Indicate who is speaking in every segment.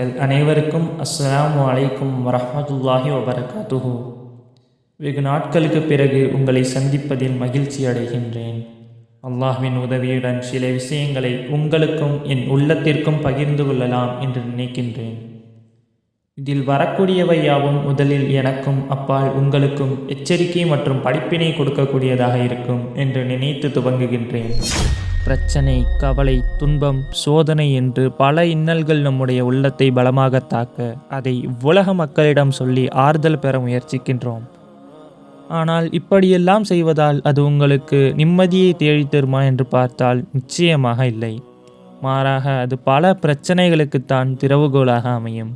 Speaker 1: மக்கள் அனைவருக்கும் அஸ்ஸலாமு அலைக்கும் வரஹ்மத்துல்லாஹி வபரகாத்துஹு. வெகு நாட்களுக்கு பிறகு உங்களை சந்திப்பதில் மகிழ்ச்சி அடைகின்றேன். அல்லாஹ்வின் உதவியுடன் சில விஷயங்களை உங்களுக்கும் என் உள்ளத்திற்கும் பகிர்ந்து கொள்ளலாம் என்று நினைக்கின்றேன். இதில் வரக்கூடியவை யாவும் முதலில் எனக்கும் அப்பால் உங்களுக்கும் எச்சரிக்கை மற்றும் படிப்பினை கொடுக்கக்கூடியதாக இருக்கும் என்று நினைத்து துவங்குகின்றேன். பிரச்சனை, கவலை, துன்பம், சோதனை என்று பல இன்னல்கள் நம்முடைய உள்ளத்தை பலமாக தாக்க அதை உலக மக்களிடம் சொல்லி ஆறுதல் பெற முயற்சிக்கின்றோம். ஆனால் இப்படியெல்லாம் செய்வதால் அது உங்களுக்கு நிம்மதியை தேடித்தருமா என்று பார்த்தால் நிச்சயமாக இல்லை. மாறாக அது பல பிரச்சனைகளுக்குத்தான் திறவுகோலாக அமையும்.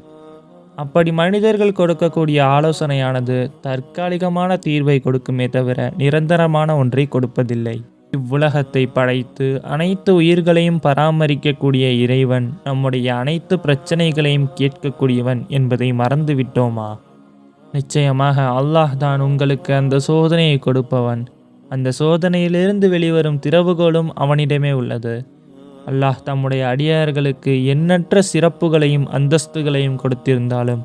Speaker 1: அப்படி மனிதர்கள் கொடுக்கக்கூடிய ஆலோசனையானது தற்காலிகமான தீர்வை கொடுக்குமே தவிர நிரந்தரமான ஒன்றை கொடுப்பதில்லை. இவ்வுலகத்தை படைத்து அனைத்து உயிர்களையும் பராமரிக்கக்கூடிய இறைவன் நம்முடைய அனைத்து பிரச்சனைகளையும் கேட்கக்கூடியவன் என்பதை மறந்துவிட்டோமா? நிச்சயமாக அல்லாஹ் தான் உங்களுக்கு அந்த சோதனையை கொடுப்பவன். அந்த சோதனையிலிருந்து வெளிவரும் திறவுகோலும் அவனிடமே உள்ளது. அல்லாஹ் தம்முடைய அடியார்களுக்கு எண்ணற்ற சிறப்புகளையும் அந்தஸ்துகளையும் கொடுத்திருந்தாலும்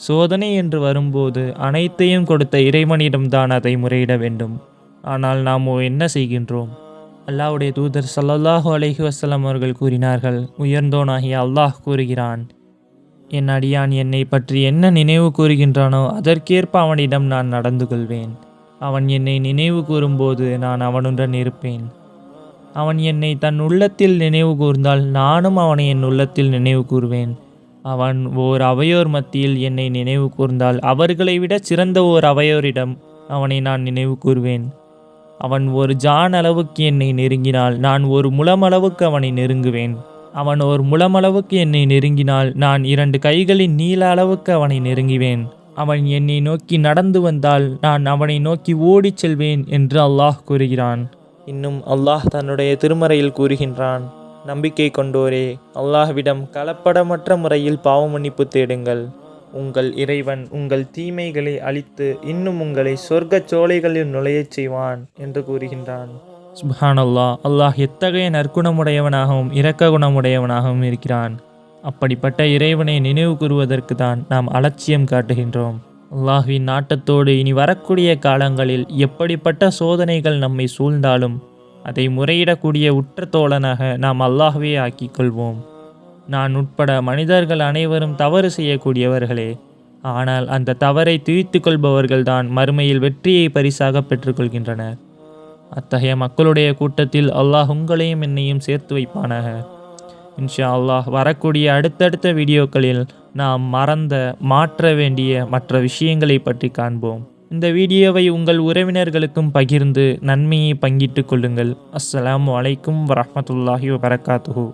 Speaker 1: சோதனை என்று வரும்போது அனைத்தையும் கொடுத்த இறைவனிடம்தான் அதை முறையிட வேண்டும். ஆனால் நாம் என்ன செய்கின்றோம்? அல்லாஹ்வுடைய தூதர் ஸல்லல்லாஹு அலைஹி வஸல்லம் அவர்கள் கூறினார்கள், உயர்ந்தோனாகிய அல்லாஹ் கூறுகிறான், என் அடியான் என்னை பற்றி என்ன நினைவு கூறுகின்றானோ அதற்கேற்ப அவனிடம் நான் நடந்து கொள்வேன். அவன் என்னை நினைவு கூறும்போது நான் அவனுடன் இருப்பேன். அவன் என்னை தன் உள்ளத்தில் நினைவு கூர்ந்தால் நானும் அவனை என் உள்ளத்தில் நினைவு கூறுவேன். அவன் ஓர் அவையோர் மத்தியில் என்னை நினைவு கூர்ந்தால் அவர்களை விட சிறந்த ஓர் அவையோரிடம் அவனை நான் நினைவு கூறுவேன். அவன் ஒரு ஜான் அளவுக்கு என்னை நெருங்கினால் நான் ஒரு முழமளவுக்கு அவனை நெருங்குவேன். அவன் ஒரு முழமளவுக்கு என்னை நெருங்கினால் நான் 2 கைகளின் நீள அளவுக்கு அவனை நெருங்குவேன். அவன் என்னை நோக்கி நடந்து வந்தால் நான் அவனை நோக்கி ஓடிச் செல்வேன் என்று அல்லாஹ் கூறுகிறான். இன்னும் அல்லாஹ் தன்னுடைய திருமறையில் கூறுகின்றான், நம்பிக்கை கொண்டோரே, அல்லாஹ்விடம் கலப்படமற்ற முறையில் பாவ மன்னிப்பு தேடுங்கள். உங்கள் இறைவன் உங்கள் தீமைகளை அழித்து இன்னும் உங்களை சொர்க்கச் சோலைகளில் நுழையச் செய்வான் என்று கூறுகின்றான். சுப்ஹானல்லாஹ், அல்லாஹ் எத்தகைய நற்குணமுடையவனாகவும் இரக்க குணமுடையவனாகவும் இருக்கிறான். அப்படிப்பட்ட இறைவனை நினைவு கூறுவதற்கு தான் நாம் அலட்சியம் காட்டுகின்றோம். அல்லாஹ்வின் நாட்டத்தோடு இனி வரக்கூடிய காலங்களில் எப்படிப்பட்ட சோதனைகள் நம்மை சூழ்ந்தாலும் அதை முறையிடக்கூடிய உற்ற தோழனாக நாம் அல்லாஹ்வே ஆக்கிக் கொள்வோம். நான் உட்பட மனிதர்கள் அனைவரும் தவறு செய்யக்கூடியவர்களே. ஆனால் அந்த தவறை திரித்து கொள்பவர்கள்தான் மறுமையில் வெற்றியை பரிசாக பெற்றுக்கொள்கின்றனர். அத்தகைய மக்களுடைய கூட்டத்தில் அல்லாஹ் உங்களையும் என்னையும் சேர்த்து வைப்பானாக. இன்ஷா அல்லாஹ் வரக்கூடிய அடுத்தடுத்த வீடியோக்களில் நாம் மாற்ற வேண்டிய மற்ற விஷயங்களை பற்றி காண்போம். இந்த வீடியோவை உங்கள் உறவினர்களுக்கும் பகிர்ந்து நன்மையை பங்கிட்டு கொள்ளுங்கள். அஸ்ஸலாமு அலைக்கும் வரஹ்மத்துல்லாஹி வபரகாத்துஹு.